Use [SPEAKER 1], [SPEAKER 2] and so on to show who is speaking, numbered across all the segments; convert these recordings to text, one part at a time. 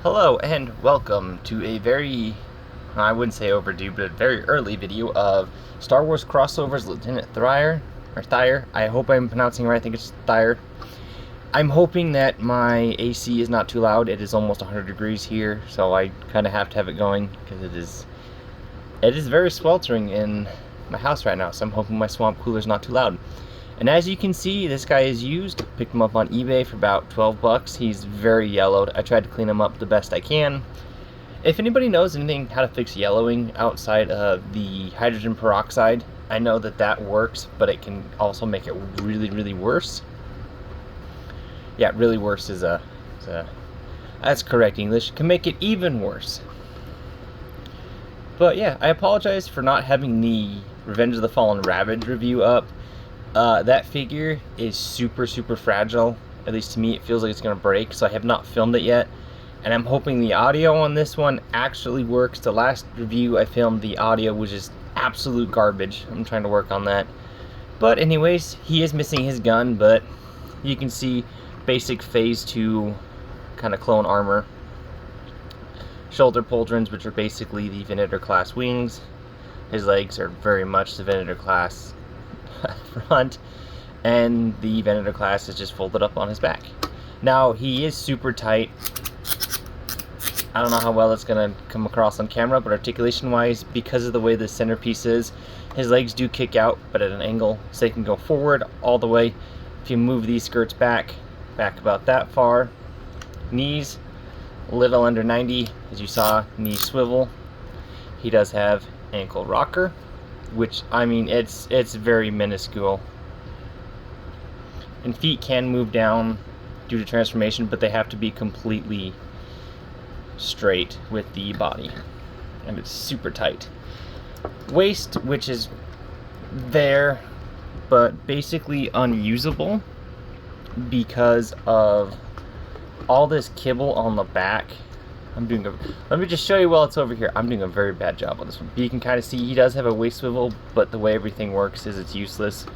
[SPEAKER 1] Hello and welcome to a very, I wouldn't say overdue, but a very early video of Star Wars crossovers Lieutenant Thire. I hope I'm pronouncing it right. I think it's Thire. I'm hoping that my AC is not too loud. It is almost 100 degrees here, so I kind of have to have it going because it is very sweltering in my house right now. So I'm hoping my swamp cooler is not too loud. And as you can see, this guy is used. Picked him up on eBay for about 12 bucks. He's very yellowed. I tried to clean him up the best I can. If anybody knows anything how to fix yellowing outside of the hydrogen peroxide, I know that that works, but it can also make it really, really worse. Yeah, really worse is that's correct English. Can make it even worse. But yeah, I apologize for not having the Revenge of the Fallen Ravage review up. That figure is super fragile. At least to me it feels like it's gonna break, so I have not filmed it yet, and I'm hoping the audio on this one actually works. The last review I filmed, the audio was just absolute garbage. I'm trying to work on that. But anyways, he is missing his gun, but you can see basic phase 2 kind of clone armor, shoulder pauldrons, which are basically the Venator class wings. His legs are very much the Venator class front, and the Venator class is just folded up on his back. Now he is super tight. I don't know how well it's gonna come across on camera, but articulation wise, because of the way the centerpiece is, his legs do kick out, but at an angle, so they can go forward all the way. If you move these skirts back about that far, knees a little under 90, as you saw, knee swivel. He does have ankle rocker, which, I mean, it's very minuscule. And feet can move down due to transformation, but they have to be completely straight with the body, and it's super tight. Waist, which is there, but basically unusable because of all this kibble on the back. Let me just show you while it's over here. I'm doing a very bad job on this one. But you can kind of see he does have a waist swivel, but the way everything works is it's useless.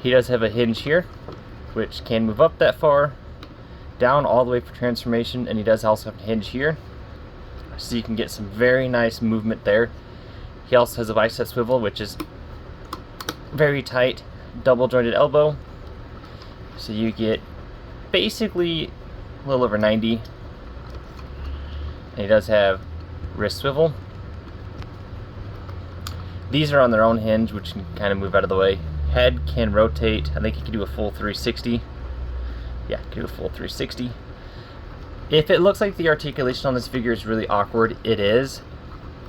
[SPEAKER 1] He does have a hinge here, which can move up that far, down all the way for transformation, and he does also have a hinge here, so you can get some very nice movement there. He also has a bicep swivel, which is very tight, double jointed elbow, so you get basically a little over 90. And he does have wrist swivel. These are on their own hinge, which can kind of move out of the way. Head can rotate. I think he can do a full 360. Yeah, can do a full 360. If it looks like the articulation on this figure is really awkward, it is,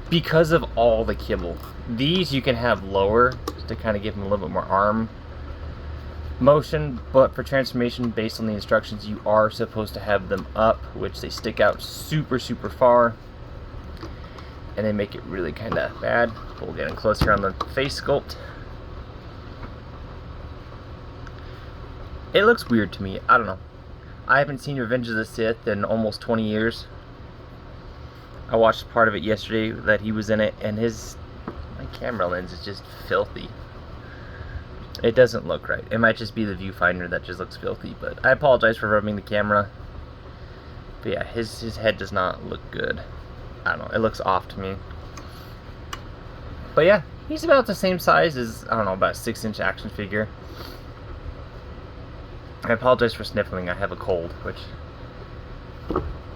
[SPEAKER 1] because of all the kibble. These you can have lower to kind of give him a little bit more arm motion, but for transformation, based on the instructions, you are supposed to have them up, which they stick out super far, and they make it really kind of bad. We'll get in close here on the face sculpt. It looks weird to me. I don't know. I haven't seen Revenge of the Sith in almost 20 years. I watched part of it yesterday that he was in it, and my camera lens is just filthy. It doesn't look right. It might just be the viewfinder that just looks filthy, but I apologize for rubbing the camera. But yeah, his head does not look good. I don't know, it looks off to me. But yeah, he's about the same size as, I don't know, about a 6-inch action figure. I apologize for sniffling. I have a cold, which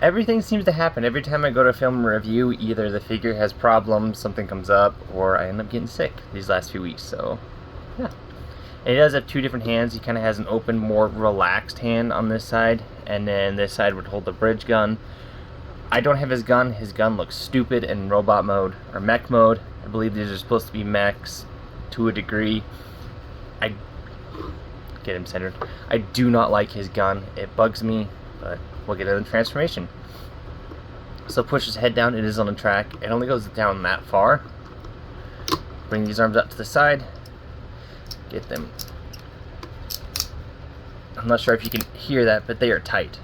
[SPEAKER 1] everything seems to happen. Every time I go to film a review, either the figure has problems, something comes up, or I end up getting sick these last few weeks, so yeah. And he does have two different hands. He kind of has an open, more relaxed hand on this side, and then this side would hold the bridge gun. I don't have his gun. His gun looks stupid in robot mode, or mech mode. I believe these are supposed to be mechs to a degree. Get him centered. I do not like his gun. It bugs me, but we'll get into the transformation. So push his head down. It is on the track. It only goes down that far. Bring these arms up to the side. Get them. I'm not sure if you can hear that, but they are tight.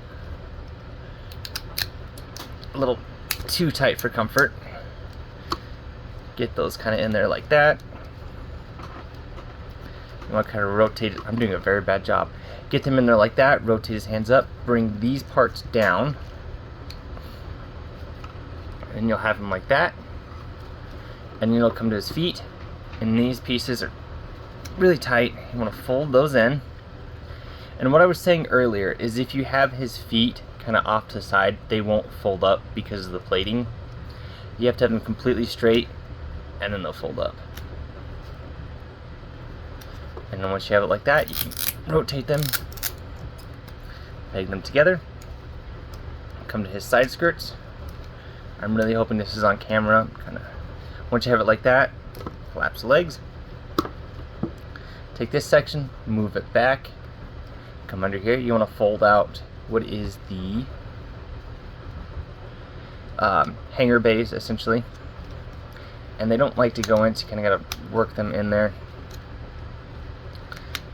[SPEAKER 1] A little too tight for comfort. Get those kind of in there like that. You want to kind of rotate it. I'm doing a very bad job. Get them in there like that, rotate his hands up, bring these parts down, And you'll have him like that. And then you'll come to his feet. And these pieces are really tight. You want to fold those in. And what I was saying earlier is if you have his feet kind of off to the side, they won't fold up because of the plating. You have to have them completely straight, and then they'll fold up. And then once you have it like that, you can rotate them, peg them together, come to his side skirts. I'm really hoping this is on camera. Once you have it like that, collapse the legs. Take this section, move it back, come under here. You want to fold out what is the hanger bays, essentially. And they don't like to go in, so you kind of got to work them in there.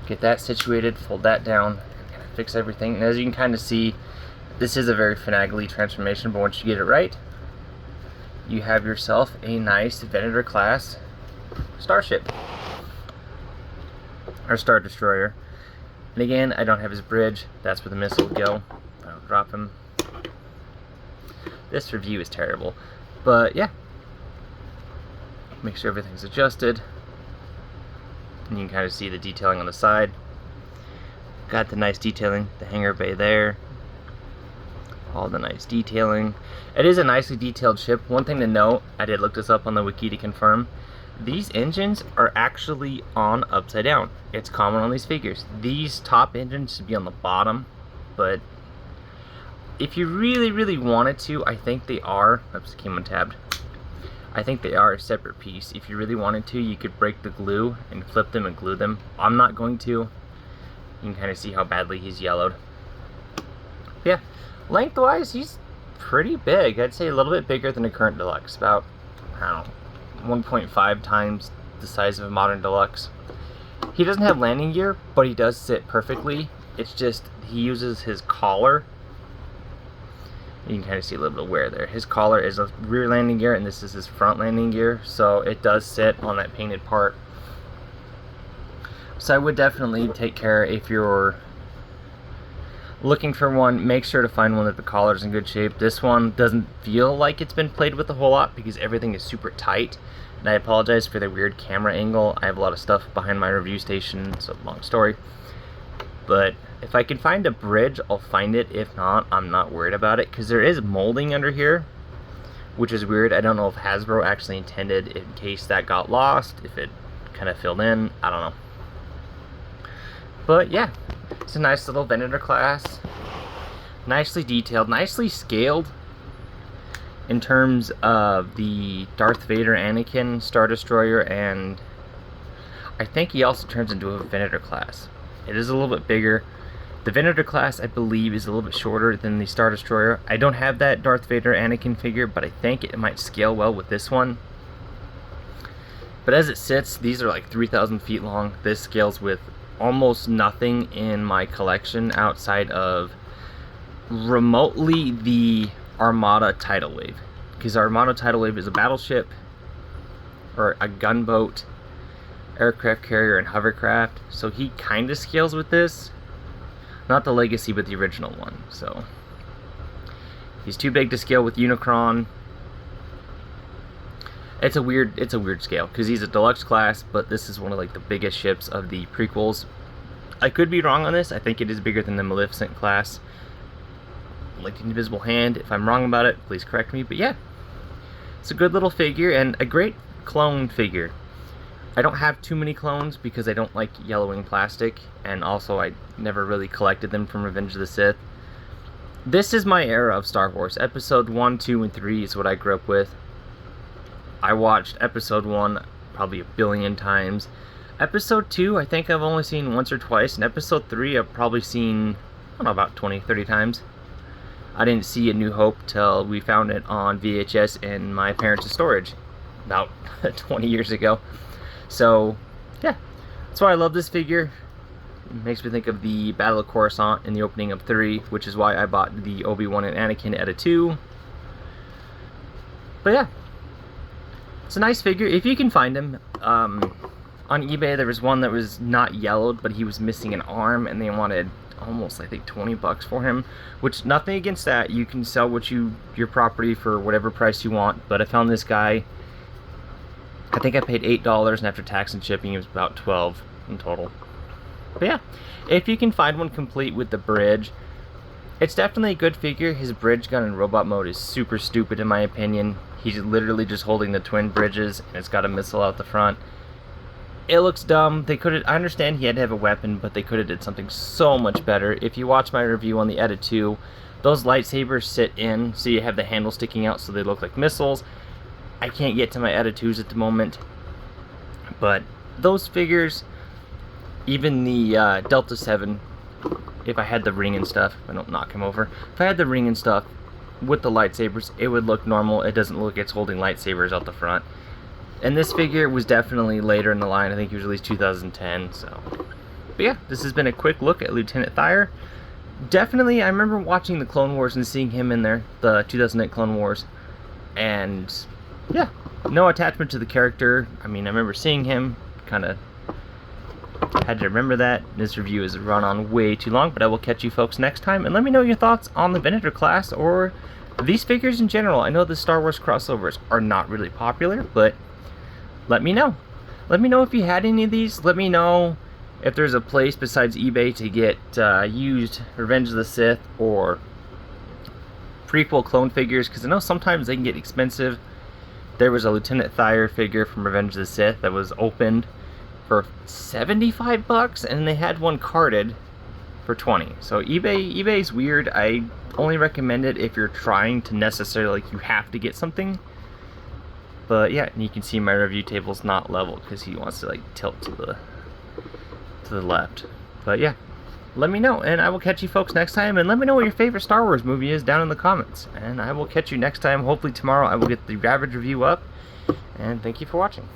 [SPEAKER 1] Get that situated, fold that down, and kind of fix everything. And as you can kind of see, this is a very finagly transformation, but once you get it right, you have yourself a nice Venator class starship. Or Star Destroyer. And again, I don't have his bridge. That's where the missile would go. I don't drop him. This review is terrible. But yeah. Make sure everything's adjusted. And you can kind of see the detailing on the side. Got the nice detailing. The hangar bay there. All the nice detailing. It is a nicely detailed ship. One thing to note, I did look this up on the wiki to confirm. These engines are actually on upside down. It's common on these figures. These top engines should be on the bottom, but if you really wanted to, I think they are. Oops, it came untabbed. I think they are a separate piece. If you really wanted to, you could break the glue and flip them and glue them. I'm not going to. You can kind of see how badly he's yellowed. Yeah, lengthwise, he's pretty big. I'd say a little bit bigger than a current deluxe. About, I don't know, 1.5 times the size of a modern deluxe. He doesn't have landing gear, but he does sit perfectly. It's just he uses his collar. You can kind of see a little bit of wear there. His collar is a rear landing gear, and this is his front landing gear, so it does sit on that painted part. So I would definitely take care, if you're looking for one, make sure to find one that the collar's in good shape. This one doesn't feel like it's been played with a whole lot because everything is super tight. And I apologize for the weird camera angle. I have a lot of stuff behind my review station. It's a long story. But if I can find a bridge, I'll find it. If not, I'm not worried about it because there is molding under here, which is weird. I don't know if Hasbro actually intended in case that got lost, if it kind of filled in. I don't know. But yeah, it's a nice little Venator class. Nicely detailed, nicely scaled in terms of the Darth Vader Anakin Star Destroyer, and I think he also turns into a Venator class. It is a little bit bigger. The Venator class, I believe, is a little bit shorter than the Star Destroyer. I don't have that Darth Vader Anakin figure, but I think it might scale well with this one. But as it sits, these are like 3,000 feet long. This scales with almost nothing in my collection outside of remotely the Armada Tidal Wave, because Armada Tidal Wave is a battleship or a gunboat, aircraft carrier, and hovercraft, so he kind of scales with this. Not the Legacy, but the original one. So he's too big to scale with Unicron. It's a weird scale because he's a deluxe class, but this is one of like the biggest ships of the prequels. I could be wrong on this. I think it is bigger than the Maleficent class, like the Invisible Hand. If I'm wrong about it, please correct me. But yeah, it's a good little figure and a great clone figure. I don't have too many clones because I don't like yellowing plastic, and also I never really collected them from Revenge of the Sith. This is my era of Star Wars. Episode 1, 2, and 3 is what I grew up with. I watched Episode 1 probably a billion times. Episode 2 I think I've only seen once or twice, and Episode 3 I've probably seen, I don't know, about 20, 30 times. I didn't see A New Hope till we found it on VHS in my parents' storage about 20 years ago. So, yeah, that's why I love this figure. It makes me think of the Battle of Coruscant in the opening of 3, which is why I bought the Obi-Wan and Anakin at a 2. But yeah, it's a nice figure. If you can find him, on eBay there was one that was not yellowed, but he was missing an arm, and they wanted almost, I think, 20 bucks for him, which, nothing against that. You can sell your property for whatever price you want, but I found this guy, I think I paid $8, and after tax and shipping it was about 12 in total. But yeah, if you can find one complete with the bridge, it's definitely a good figure. His bridge gun in robot mode is super stupid in my opinion. He's literally just holding the twin bridges, and it's got a missile out the front. It looks dumb. They could have, I understand he had to have a weapon, but they could have did something so much better. If you watch my review on the Edit 2, those lightsabers sit in, so you have the handle sticking out so they look like missiles. I can't get to my Edit 2s at the moment, but those figures, even the Delta 7, if I had the ring and stuff, I don't knock him over, if I had the ring and stuff with the lightsabers, it would look normal. It doesn't look like it's holding lightsabers out the front. And this figure was definitely later in the line. I think he was released 2010, so. But yeah, this has been a quick look at Lieutenant Thire. Definitely, I remember watching the Clone Wars and seeing him in there, the 2008 Clone Wars, and yeah, no attachment to the character. I mean, I remember seeing him, kind of had to remember that. This review is run on way too long, but I will catch you folks next time, and let me know your thoughts on the Venator class, or these figures in general. I know the Star Wars crossovers are not really popular, but let me know. Let me know if you had any of these. Let me know if there's a place besides eBay to get used Revenge of the Sith or prequel clone figures, because I know sometimes they can get expensive. There was a Lieutenant Thire figure from Revenge of the Sith that was opened for 75 bucks, and they had one carded for 20. So eBay's weird. I only recommend it if you're trying to necessarily, like, you have to get something. But yeah, and you can see my review table's not level because he wants to like tilt to the left. But yeah, let me know, and I will catch you folks next time. And let me know what your favorite Star Wars movie is down in the comments, and I will catch you next time. Hopefully tomorrow I will get the Ravage review up, and thank you for watching.